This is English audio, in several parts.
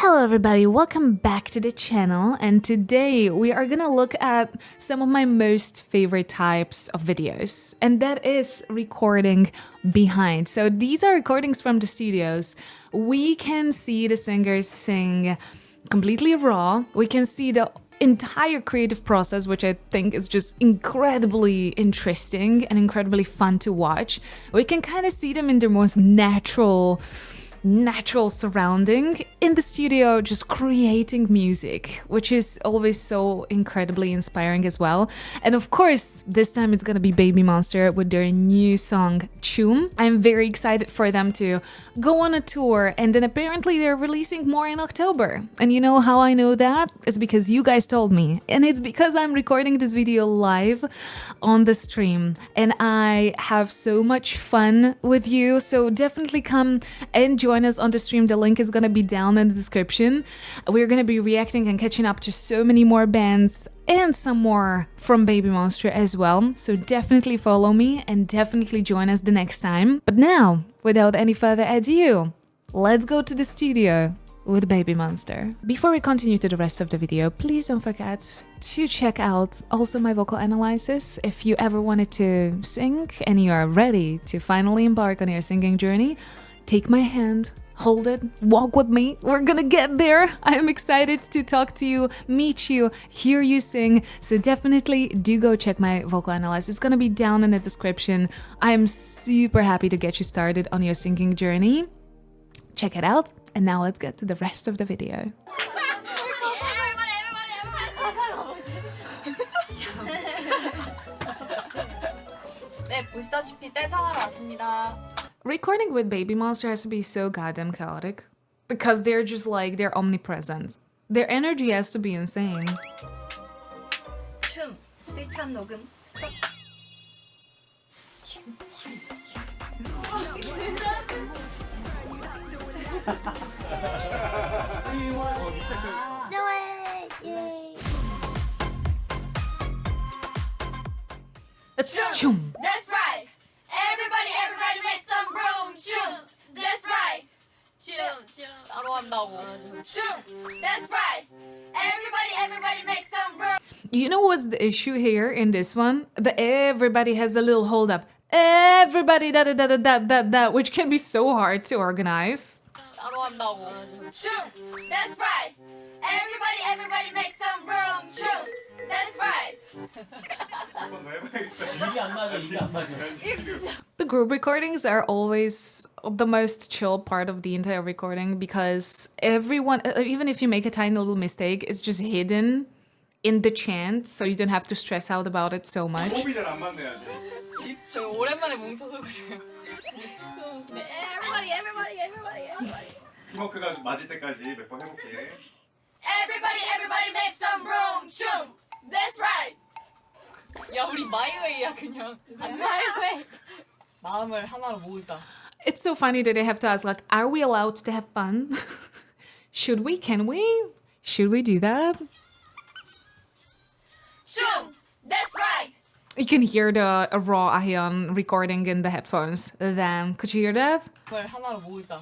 Hello everybody, welcome back to the channel, and today we are gonna look at some of my most favorite types of videos, and that is recording behind. So these are recordings from the studios. We can see the singers sing completely raw. We can see the entire creative process, which I think is just incredibly interesting and incredibly fun to watch. We can kind of see them in their most natural surrounding in the studio, just creating music, which is always so incredibly inspiring as well. And of course, this time it's gonna be BABYMONSTER with their new song CHOOM. I'm very excited for them to go on a tour, and then apparently they're releasing more in October. And you know how I know that? It's because you guys told me, and it's because I'm recording this video live on the stream and I have so much fun with you. So definitely come and join us on the stream. The link is gonna be down in the description. We're gonna be reacting and catching up to so many more bands and some more from BABYMONSTER as well. So definitely follow me and definitely join us the next time. But now, without any further ado, let's go to the studio with BABYMONSTER. Before we continue to the rest of the video, please don't forget to check out also my vocal analysis. If you ever wanted to sing and you are ready to finally embark on your singing journey, take my hand, hold it, walk with me. We're gonna get there. I am excited to talk to you, meet you, hear you sing. So definitely do go check my vocal analysis. It's gonna be down in the description. I am super happy to get you started on your singing journey. Check it out. And now let's get to the rest of the video. 네, 보시다시피 떼창하러 왔습니다. Recording with BABYMONSTER has to be so goddamn chaotic because they're just like, they're omnipresent. Their energy has to be insane. 춤, 떼창 녹음 스타트. It's CHOOM. That's right. Everybody make some room. 춤. That's right. 춤. 따로 한다고. 춤. That's right. Everybody make some room. You know what's the issue here in this one? The everybody has a little hold up. Everybody that, which can be so hard to organize. 따로 한다고. 춤. That's right. Everybody make some room. 춤. That's right. The group recordings are always the most chill part of the entire recording because everyone, even if you make a tiny little mistake, it's just hidden in the chant, so you don't have to stress out about it so much. 호흡이 잘 안 맞네 아직. 저 오랜만에 뭉쳐서 그래요. 네, everybody. 팀워크가 맞을 때까지 몇 번 해볼게. Everybody make some room. 춤. That's right. 야, 우리 마이웨이야 그냥. 마이웨이. 마음을 하나로 모으자. It's so funny that they have to ask, like, are we allowed to have fun? Should we? Can we? Should we do that? 춤. That's right. You can hear the raw Ahyun recording in the headphones. Then, could you hear that? 마음을 하나로 모으자.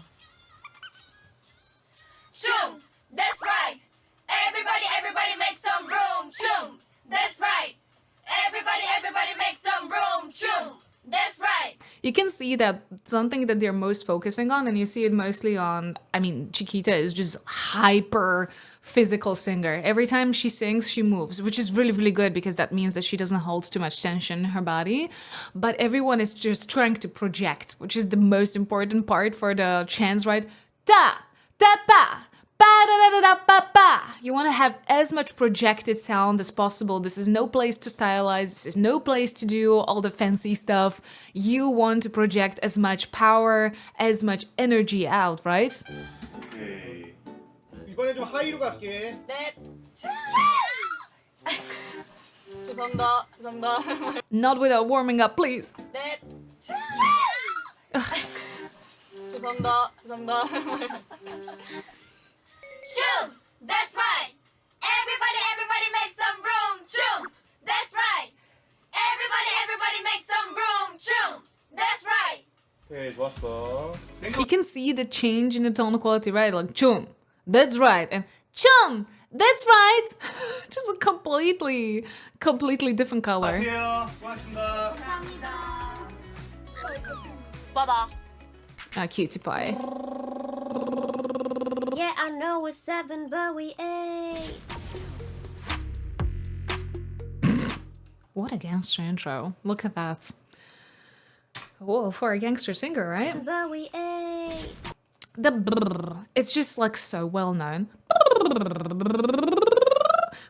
춤. That's right. Everybody make some room. 춤. That's right. Everybody make some room. 춤. That's right. You can see that something that they're most focusing on, and you see it mostly on, I mean, Chiquita is just hyper physical singer. Every time she sings, she moves, which is really, really good because that means that she doesn't hold too much tension in her body. But everyone is just trying to project, which is the most important part for the chants, right? Da, da, ba. Ba-da-da-da-da-ba-ba. You want to have as much projected sound as possible. This is no place to stylize. This is no place to do all the fancy stuff. You want to project as much power, as much energy out, right? 오케이. 이번에 좀 하이로 갈게. 네. 죄송합니다. Not without warming up, please. 네. 죄송합니다. 춤. That's right. Everybody make some room. 춤. That's right. Everybody make some room. 춤. That's right. 오케이 좋았어. You can see the change in the tone quality, right? Like, CHOOM. That's right. And CHOOM, that's right. Just a completely different color. 갈게요. 수고하셨습니다. 봐봐. Ah, cutie pie. Yeah, I know it's 7, but we 8. What a gangster intro. Look at that. Whoa, for a gangster singer, right? But we 8. The brrr, it's just like so well known.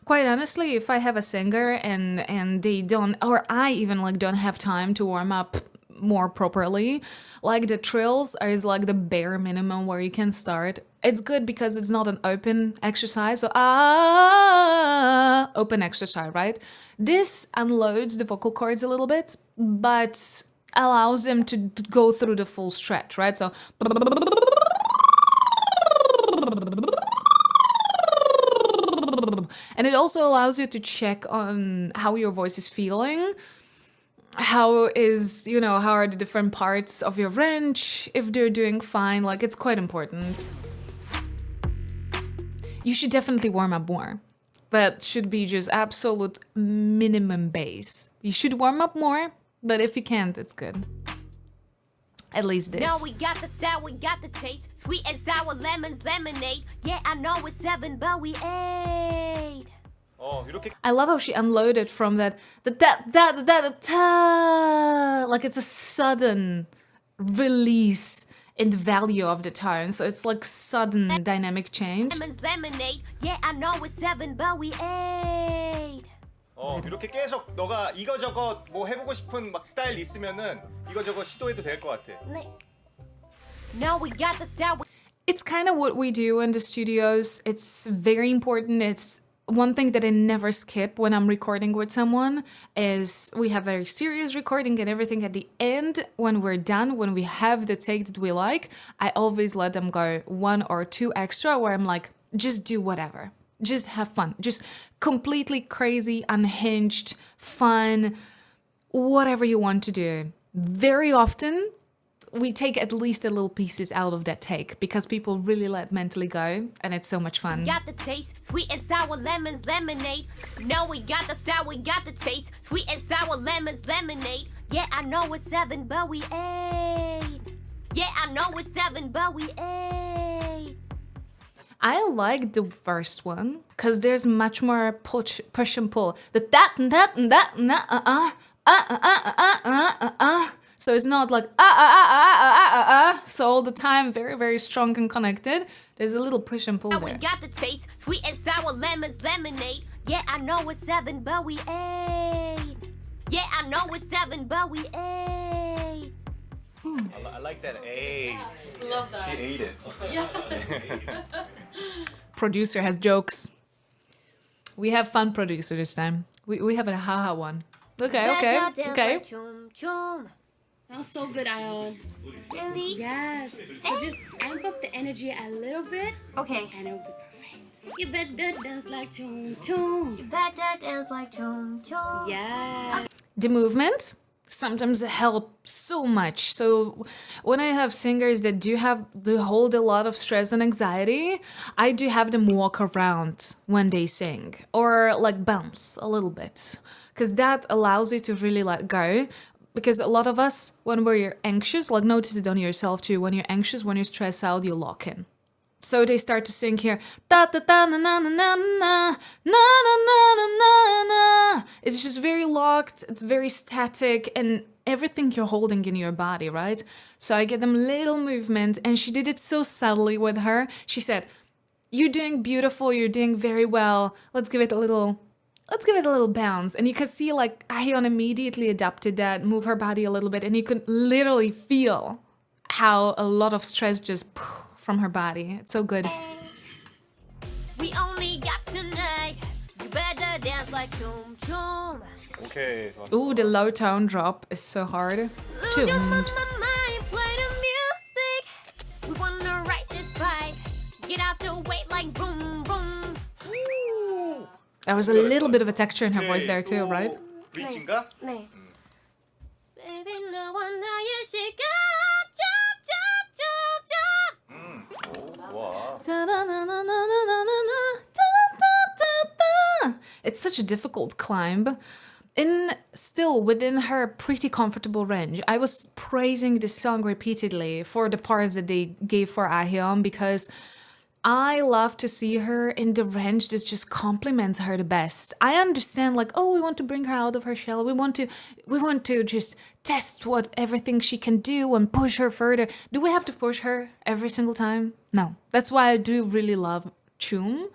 Quite honestly, if I have a singer and they don't, or I even like don't have time to warm up more properly, like the trills is like the bare minimum where you can start. It's good because it's not an open exercise, so open exercise, right? This unloads the vocal cords a little bit, but allows them to go through the full stretch, right? So and it also allows you to check on how your voice is feeling. How are the different parts of your range, if they're doing fine, like it's quite important. You should definitely warm up more. That should be just absolute minimum base. You should warm up more, but if you can't, it's good. At least this. No, we got the style, we got the taste. Sweet and sour lemons, lemonade. Yeah, I know it's 7, but we 8. 이렇게 I love how she unloaded from that like it's a sudden release in the value of the tone. So it's like sudden dynamic change. Lemons, lemonade. Yeah, I know it's 7, but we 8. 이렇게 계속 너가 이거저거 뭐 해보고 싶은 막 스타일 있으면은 이거저거 시도해도 될 것 같아. No, we got the style. It's kind of what we do in the studios. It's very important. It's one thing that I never skip when I'm recording with someone is we have very serious recording and everything. At the end, when we're done, when we have the take that we like, I always let them go 1 or 2 extra where I'm like, just do whatever. Just have fun. Just completely crazy, unhinged, fun, whatever you want to do. Very often, we take at least a little pieces out of that take because people really let mentally go and it's so much fun. Got the taste, sweet and sour lemons, lemonade. No, we got the style, we got the taste, sweet and sour lemons, lemonade. Yeah, I know it's 7, but we 8. Yeah, I know it's 7, but we 8. I like the first one because there's much more push and pull. The so it's not like so all the time very, very strong and connected. There's a little push and pull Now there. we got the taste, sweet and sour lemons, lemonade. Yeah, I know it's 7, but we 8. Yeah, I know it's 7, but we 8. I like that. A. Love that. She ate it. Producer has jokes. We have fun producer this time. We have a haha one. Okay. Choom, choom. That was so good, Ion. Really? Yes. So just amp up the energy a little bit, Okay. and it will be perfect. You better dance like choom choom. Better dance like choom, choom. Yeah. The movement sometimes help so much. So when I have singers that do hold a lot of stress and anxiety, I do have them walk around when they sing or like bounce a little bit because that allows you to really let go. Because a lot of us, when we're anxious, like notice it on yourself too, when you're anxious, when you're stressed out, you lock in. So they start to sing here, da da da na na na na na na na na na na. It's just very locked, it's very static, and everything you're holding in your body, right? So I get them little movement, and she did it so subtly with her. She said, "You're doing beautiful, you're doing very well. Let's give it a little bounce." And you could see like Ahion immediately adapted that, move her body a little bit, and you could literally feel how a lot of stress just from her body. It's so good. We only got tonight. You better dance like choom, choom. 오케이. 좋았어. Ooh, the low tone drop is so hard. Lose your Tuned. mind, play the music. We wanna write this vibe. Get out the way like boom, boom. There was a little bit of a texture in her voice there too, right? 브릿지인가? 네. Baby, 너와 나의 시간. 쭉, 쭉, 쭉, 쭉. 오, 좋아. It's such a difficult climb. Still within her pretty comfortable range. I was praising this song repeatedly for the parts that they gave for Ah-hyun because I love to see her in the range that just complements her the best. I understand, like, oh, we want to bring her out of her shell. We want to just test what everything she can do and push her further. Do we have to push her every single time? No. That's why I do really love CHOOM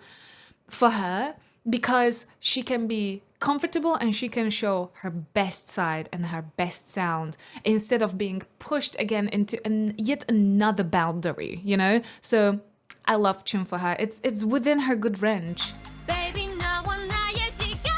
for her, because she can be comfortable and she can show her best side and her best sound instead of being pushed again into yet another boundary, you know? So I love CHOOM for her. It's within her good range. Baby, 너와 나의 시간.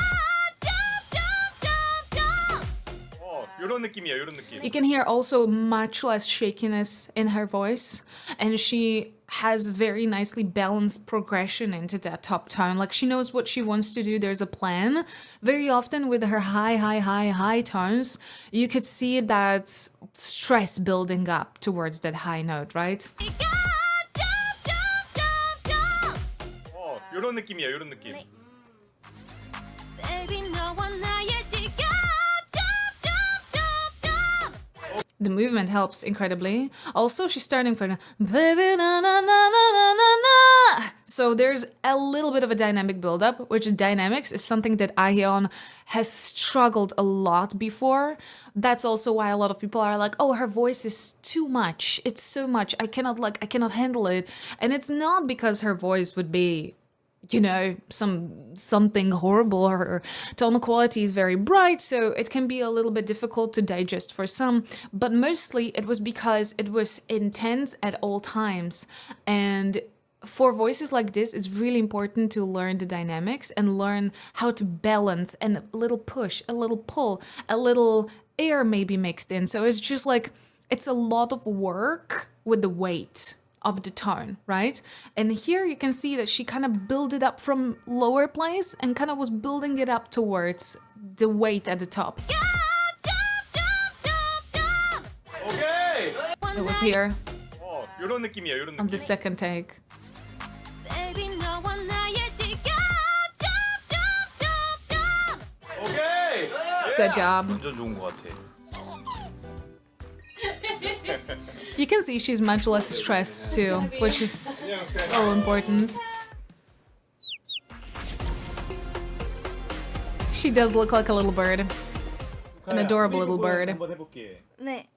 요런 느낌이야, 요런 느낌. You can hear also much less shakiness in her voice, and she has very nicely balanced progression into that top tone. Like, she knows what she wants to do. There's a plan. Very often with her high tones, you could see that stress building up towards that high note, right? 요런 느낌이야, 요런 느낌. Baby, 너와 나의 시간. The movement helps incredibly. Also, she's starting from baby na na na na na na na. So there's a little bit of a dynamic buildup, which dynamics is something that Ah-hyun has struggled a lot before. That's also why a lot of people are like, oh, her voice is too much. It's so much. I cannot handle it. And it's not because her voice would be, you know, something horrible. Her tonal quality is very bright, so it can be a little bit difficult to digest for some, but mostly it was because it was intense at all times. And for voices like this, it's really important to learn the dynamics and learn how to balance, and a little push, a little pull, a little air maybe mixed in. So it's just like, it's a lot of work with the weight of the tone, right? And here you can see that she kind of built it up from lower place and kind of was building it up towards the weight at the top. 오케이. It was here 요런 느낌이야, 요런 on 느낌. the second take. Baby, 너와 나의 시간. 오케이. Good job. 완전 좋은 것 같아. You can see she's much less stressed too, which is so important. She does look like a little bird. An adorable little bird. 한번 해볼게. 네.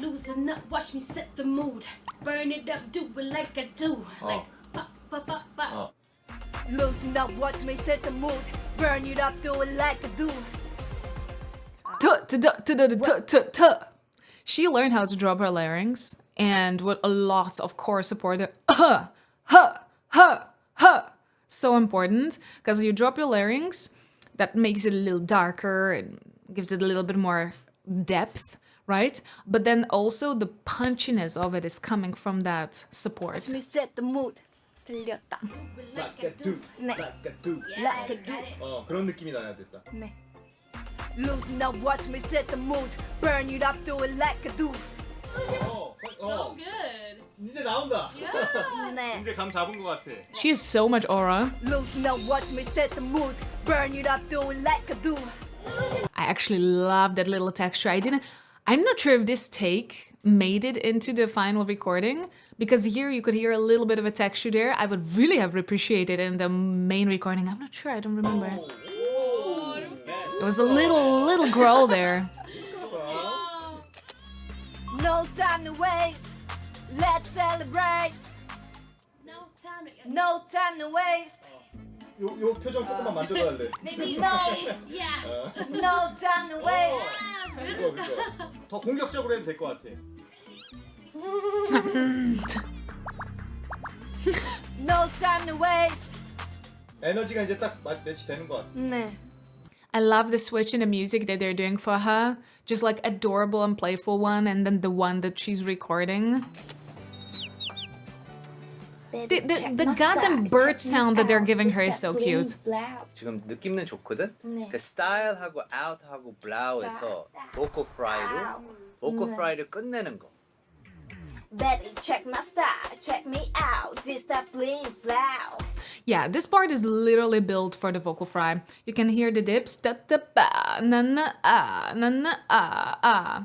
Loosen up, watch me set the mood. Burn it up, do it like I do. Like pop, pop, pop, pop. Loosen up, watch me set the mood. Burn it up, do it like I do. She learned how to drop her larynx, and with a lot of core support. So important, because you drop your larynx, that makes it a little darker and gives it a little bit more depth, right? But then also the punchiness of it is coming from that support. Watch me set the mood. 들렸다. Like a do. 네. Like a do. Like I do. 그런 느낌이 나야 됐다. 네. Loosen up, watch me set the mood. Burn it up, do it like I do. So good. 이제 나온다. 네. 이제 감 잡은 것 같아. She has so much aura. Loosen up, watch me set the mood. Burn it up, do it like I do. I actually love that little texture. I'm not sure if this take made it into the final recording, because here you could hear a little bit of a texture there. I would really have appreciated it in the main recording. I'm not sure, I don't remember. There was a little growl there. No time to waste. Let's celebrate. No time to... No time to waste. 요 표정 조금만 만들어달래. Maybe No. Yeah. No time to waste. 그거. 더 공격적으로 해도 될 것 같아. No time to waste. 에너지가 이제 딱 매치되는 것 같아. 네. I love the switch in the music that they're doing for her. Just like adorable and playful one, and then the one that she's recording. The goddamn bird sound that they're giving her is so cute. 지금 느낌은 좋거든? 그 스타일하고 아웃하고 블라우에서 보컬 프라이를 끝내는 거. Baby, check my style, check me out. This that bling blow. Yeah, this part is literally built for the vocal fry. You can hear the dips, da da ba, na na ah.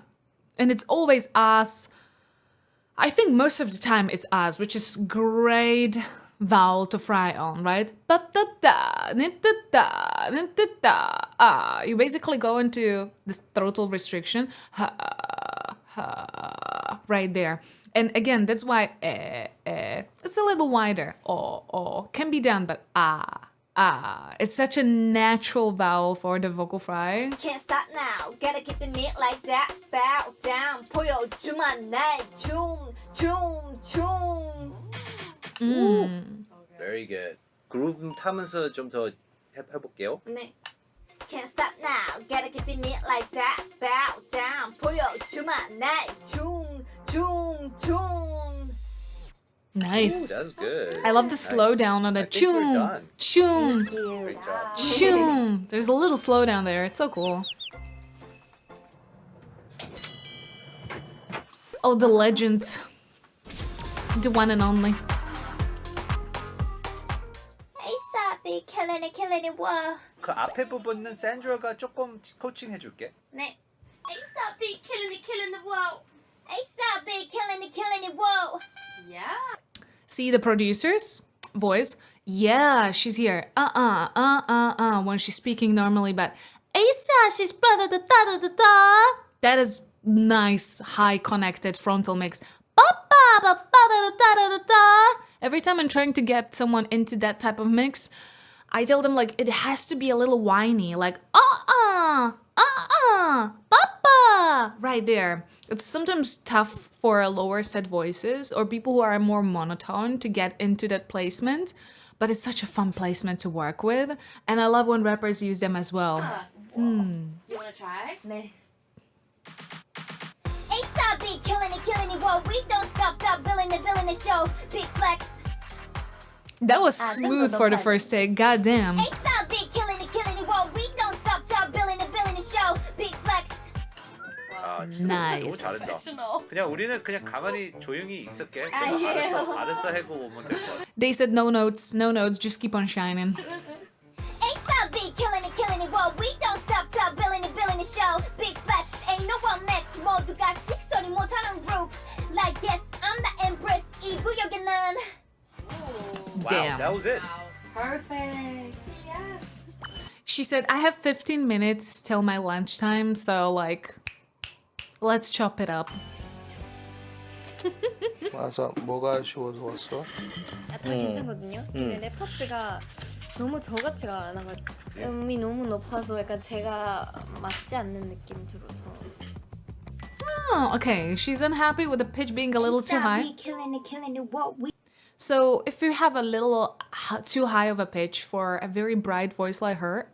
And it's always as. I think most of the time it's as, which is great vowel to fry on, right? Ba da da, ni da da, ni da da, ah. You basically go into this throttle restriction, ha, ha, right there. And again, that's why it's a little wider. Oh, can be done, but it's such a natural vowel for the vocal fry. Can't stop now, gotta keep it neat like that. Bow down, 보여주만 날 춤, 춤, 춤. Very good. 그루브 타면서 좀 더 해볼게요. 네. Can't stop now, gotta keep it neat like that. Bow down, 보여주만 날 춤, 춤, 춤. Nice. That's good. I love the slowdown on the I think we're choom, done. choom, Great job. choom. There's a little slowdown there. It's so cool. Oh, the legend. The one and only. Hey, Sabi, killing it, whoa. 그 앞에 부분은 샌드라가 조금 코칭 해줄게. 네. Hey, Sabi, killing it, whoa. Hey, Sabi, killing it, whoa. Yeah. See the producer's voice? Yeah, she's here. When she's speaking normally, but Asa, she's da da da da da da. That is nice, high connected frontal mix. Ba ba ba ba da da da da da. Every time I'm trying to get someone into that type of mix, I tell them like it has to be a little whiny, like papa, right there. It's sometimes tough for lower set voices or people who are more monotone to get into that placement, but it's such a fun placement to work with, and I love when rappers use them as well. You wanna try? 네. Hey, Sabi, killing it, whoa. We don't stop, billing the show. Big flex. That was smooth for the first take. Goddamn. Hey, Sabi, killing it, whoa. We don't stop, billing the show. Big flex. 아, 진짜 Nice. 너무 잘한다. Professional. 그냥 우리는 그냥 가만히 조용히 있을게. 아니에요. 알았어 해고 오면 될 것 같아. They said no notes, just keep on shining. Hey, Sabi, killing it, whoa. We don't stop, billing the show. Big flex. Ain't no one next. 모두가 직설이 못하는 group. Like yes, I'm the empress. 이 구역에 난. Wow, Damn. that was it. Perfect. Yes. She said, I have 15 minutes till my lunchtime, so like, let's chop it up. 맞아, 뭐가 쉬워서 왔어? 다 괜찮거든요. 근데 랩파스가 너무 저같지가 않아가지고 음이 너무 높아서 약간 제가 맞지 않는 느낌이 들어서. Oh, okay. She's unhappy with the pitch being a little too high. Killing it, whoa. We So if you have a little too high of a pitch for a very bright voice like her,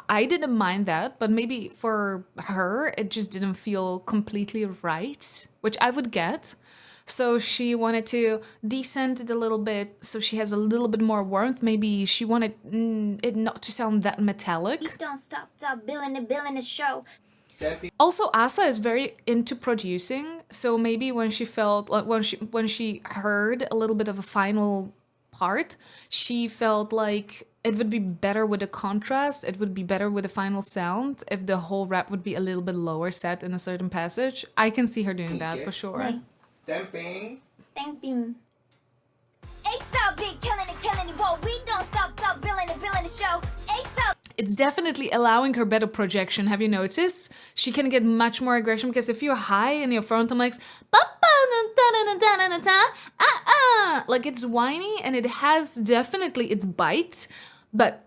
I didn't mind that, but maybe for her, it just didn't feel completely right, which I would get. So she wanted to descend it a little bit so she has a little bit more warmth. Maybe she wanted it not to sound that metallic. don't stop, billing the show. Also, Asa is very into producing, so maybe when she felt like when she heard a little bit of a final part, she felt like it would be better with the contrast, it would be better with the final sound if the whole rap would be a little bit lower set in a certain passage. I can see her doing that for sure. 댐핑. 땡빙. Ace killing it, whoa. We don't stop, billing the show. Ace It's definitely allowing her better projection. Have you noticed? She can get much more aggression because if you're high in your frontal mix, like it's whiny and it has definitely its bite, but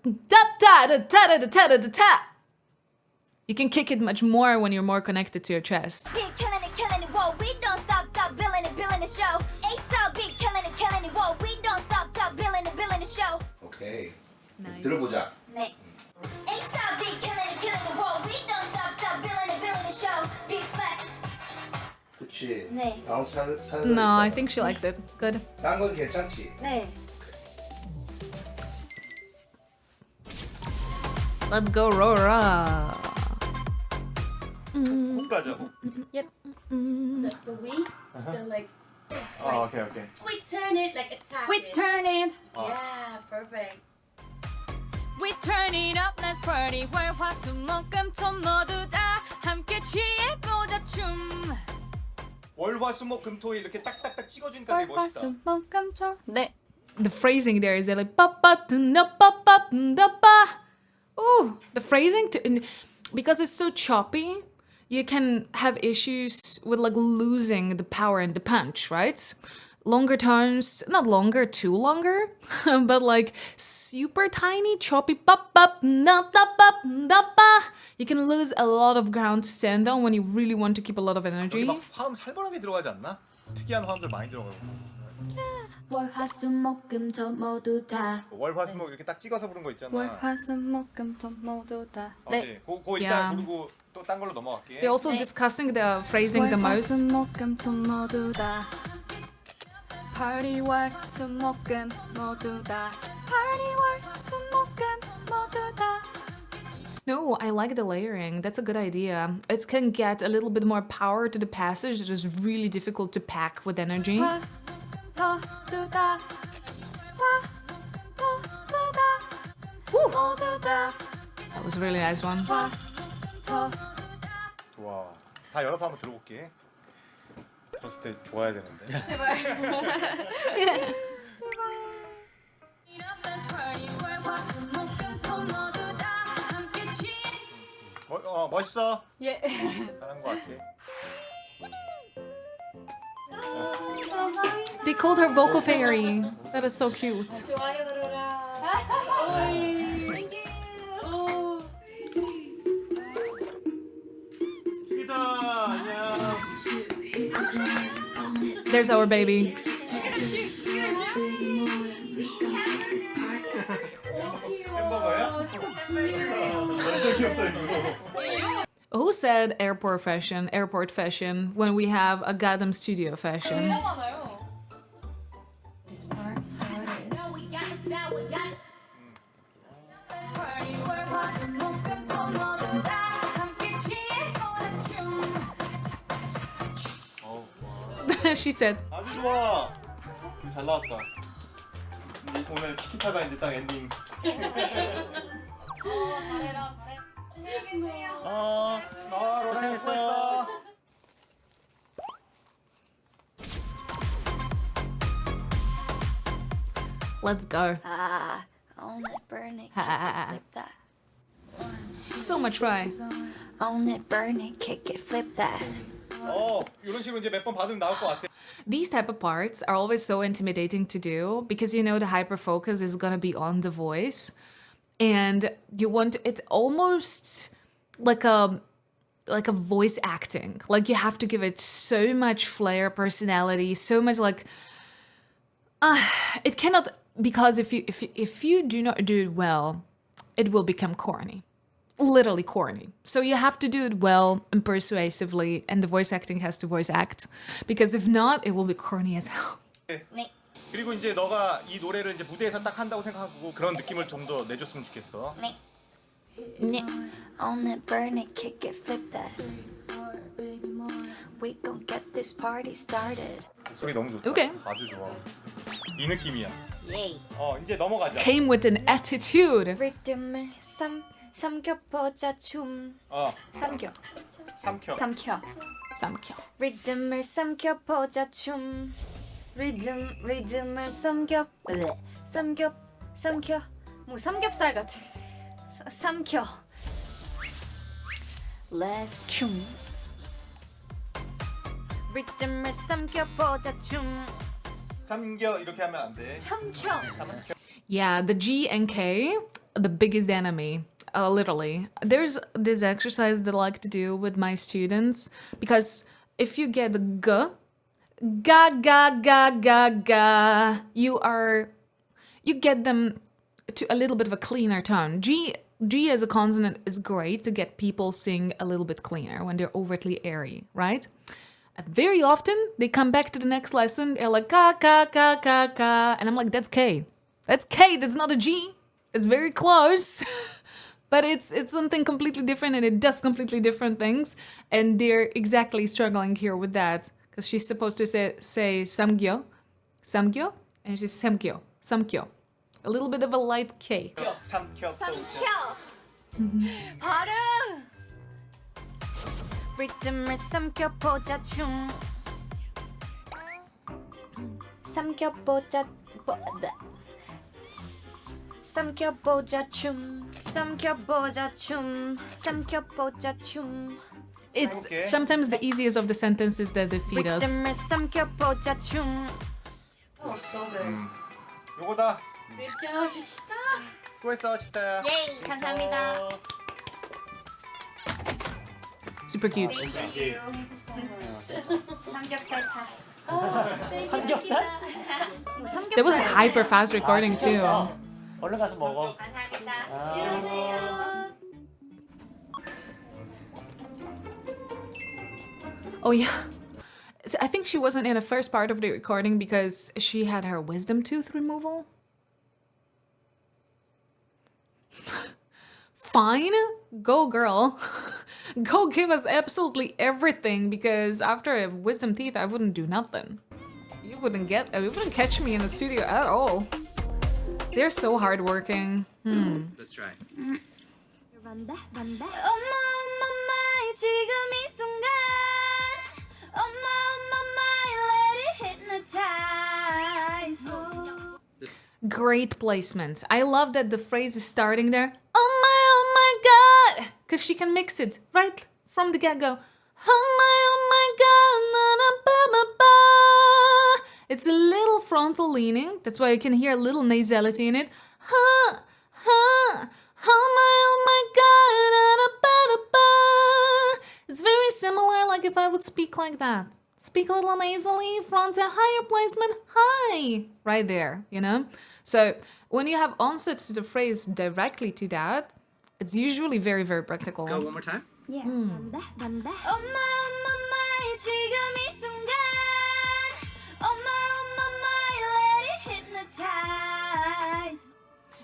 you can kick it much more when you're more connected to your chest. killing it, whoa. We don't stop, billing the show. Ace killing it, whoa. We don't stop, billing the show. 오케이. Nice. 들어보자. 네. Ace killing it, whoa. We don't stop, billing the show. Big flex. 그치. 네. 바운스 사는 No, I think she likes it. Good. 딴건 괜찮지? 네. Let's go, Rora. 훅 가자 훅. The we still like 오케이 오케이. We turn it like a tap. We turn it. Yeah, perfect. We turn it up, let's party. 월화수목금토 모두 다 함께 취해보자 춤. 월화수목금토일 이렇게 딱딱딱 찍어주니까 되게 멋있다. 월화수목금토. 네. The phrasing there is like pa pa na pa pa da pa. Ooh, the phrasing because it's so choppy, you can have issues with like losing the power and the punch, right? Longer tones, not longer, too longer, but like super tiny, choppy pa pa na da pa da pa. You can lose a lot of ground to stand on when you really want to keep a lot of 여기 energy. 막 화음 살벌하게 들어가지 않나? 특이한 화음들 많이 들어가고. 월화수목금토 모두 다 월화수목 이렇게 딱 찍어서 부른 거 있잖아. 월화수목금토 모두 다. 네. 그거 일단 Yeah. 부르고 또 딴 걸로 넘어갈게. They're also discussing the phrasing the most. 월화수목금토 모두 다. Party 월수목금 모두 다. Party 월수목금 모두 다. No, I like the layering. That's a good idea. It can get a little bit more power to the passage that is really difficult to pack with energy. 모두 다. 모두 다. 모두 다. That was a really nice one. 좋아. 다 열어서 한번 들어볼게. 들었을 때 좋아야 되는데. 멋있어. 예. 잘한 것 같아. They called her vocal fairy. That is so cute. 좋아요 그러라. 죽이다. 안녕. There's our baby. 햄버거야? 완전 귀엽다 이거. Who said airport fashion, when we have a Gotham studio fashion? This part started. No, we got it, now we got it. She said. 아주 좋아. 잘 나왔다. 오늘 치키타가 이제 딱 엔딩. 고생했어. Let's go. 아, own it, burn it, Ah, ah, ah. flip that. So much try. Own it, burn it, kick it, flip that. 이런 식으로 이제 몇 번 받으면 나올 것 같아. These type of parts are always so intimidating to do because you know the hyper focus is gonna be on the voice, and you want it's almost like a voice acting. Like you have to give it so much flair, personality, so much like it cannot, because if you do not do it well, it will become corny. Literally corny. So you have to do it well and persuasively, and the voice acting has to voice act, because if not, it will be corny as hell. 네. 그리고 이제 너가 이 노래를 이제 무대에서 딱 한다고 생각하고 그런 느낌을 좀 더 내줬으면 좋겠어. 네. Own it, burn it, kick it, flip that. We gon' get this party started. 소리 너무 좋다. 오케이. 아주 좋아. 이 느낌이야. 예이. 이제 넘어가자. Came with an attitude. 리듬을 삼켜보자 춤. 삼켜. 삼켜. 삼켜. 삼켜. 리듬을 삼켜보자 춤. 리듬을 삼켜. 뭐 삼겹살 같아. 삼켜. Let's 춤. 리듬을 삼켜보자 춤. 삼겨 이렇게 하면 안 돼. 삼켜. 삼켜. Yeah, the G and K, the biggest enemy. Literally. There's this exercise that I like to do with my students, because if you get the G, ga ga ga ga ga, you get them to a little bit of a cleaner tone. G as a consonant is great to get people sing a little bit cleaner when they're overtly airy, right? Very often they come back to the next lesson, they're like ka ka ka ka ka, and I'm like, that's K. That's K, that's not a G. It's very close. But it's something completely different, and it does completely different things, and they're exactly struggling here with that. because she's supposed to say samgyo, and she's samgyo. A little bit of a light K. 삼켜 발음 리듬을 삼켜보자 춤 삼켜보자 삼켜보자 춤 삼켜보자 춤 삼켜보자 춤 It's Okay. sometimes the easiest of the sentences that defeat us. 리듬을 삼켜보자 춤 요거다. 진짜 수고했어 치타야. 예이, 감사합니다. Super cute. 삼겹살 타. 삼겹살? That was a hyper fast recording too. 얼른 가서 먹어. 감사합니다. Oh yeah. So I think she wasn't in the first part of the recording because she had her wisdom tooth removal. Fine, go girl. Go give us absolutely everything because after a wisdom teeth I wouldn't do nothing. You wouldn't catch me in the studio at all. They're so hardworking. Let's try. 엄마 my 지금 이 순간 엄마 my let it hypnotize Great placement. I love that the phrase is starting there. Oh my god! Because she can mix it right from the get-go. Oh my god! Na, na, ba, ba, ba. It's a little frontal leaning. That's why you can hear a little nasality in it. Ha, ha. Oh my god! Na, na, ba, da, ba. It's very similar like if I would speak like that. Speak a little nasally, front a higher placement, hi, right there, you know? So when you have onset to the phrase directly to that, it's usually very, very practical. Go one more time. 엄마 my 지금 이 순간 엄마 my let it hypnotize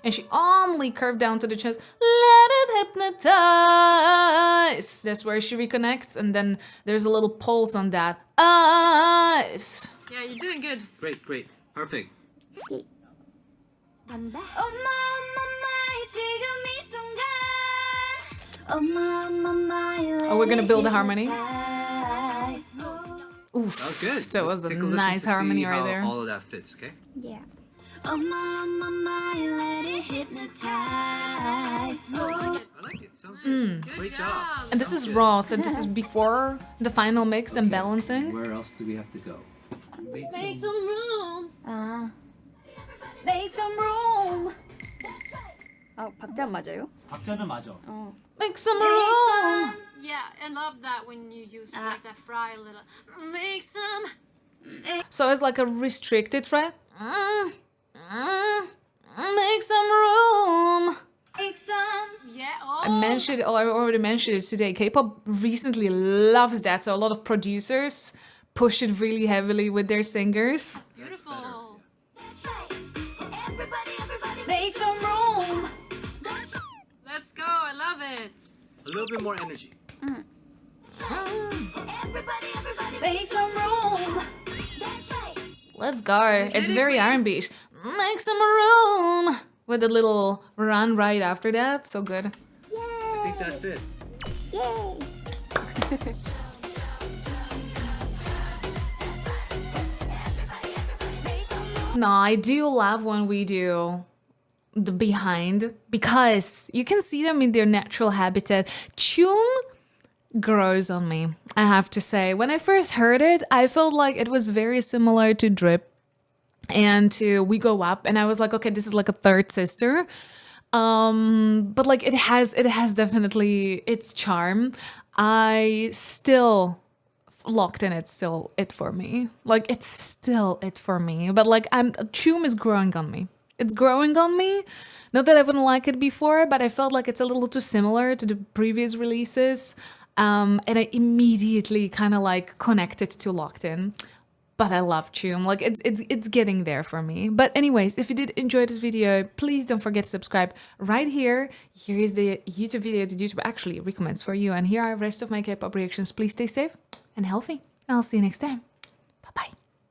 And she only curved down to the chest, let it hypnotize. That's where she reconnects, and then there's a little pulse on that. Eyes. Yeah, you're doing good. Great. Perfect. 엄마 my 지금 이 순간 엄마 my Oh, we're gonna build a harmony? hypnotize. Oof. That was good. That was Let's a take listen nice to see harmony how right there. All of that fits, okay? Yeah. 엄마 my let it hypnotize. I like it. Sounds good. Great job. And this is raw, so this is before the final mix and balancing. Where else do we have to go? Make some room. Make some room. 박자 맞아요? 박자는 맞아. Make some room. Yeah, I love that when you use like that fry a little. Make some. So it's like a restricted fret. Make some room. Make some. Yeah. Oh. I already mentioned it today. K-pop recently loves that, so a lot of producers push it really heavily with their singers. Beautiful. Make some room. Let's go. I love it. A little bit more energy. Make some room. Let's go. It's very R&B-ish. Make some room. With a little run right after that. So good. I think that's it. No, I do love when we do the behind because you can see them in their natural habitat. CHOOM grows on me, I have to say. When I first heard it, I felt like it was very similar to Drip and to We Go Up, and I was like, okay, this is like a third sister. But like it has definitely its charm. I still locked in, it's still it for me. Like it's still it for me. But like CHOOM is growing on me. It's growing on me. Not that I wouldn't like it before, but I felt like it's a little too similar to the previous releases. And I immediately kind of like connected to Locked In. But I love CHOOM. Like it's getting there for me. But anyways, if you did enjoy this video, please don't forget to subscribe right here. Here is the YouTube video that YouTube actually recommends for you. And here are the rest of my K-pop reactions. Please stay safe and healthy. I'll see you next time.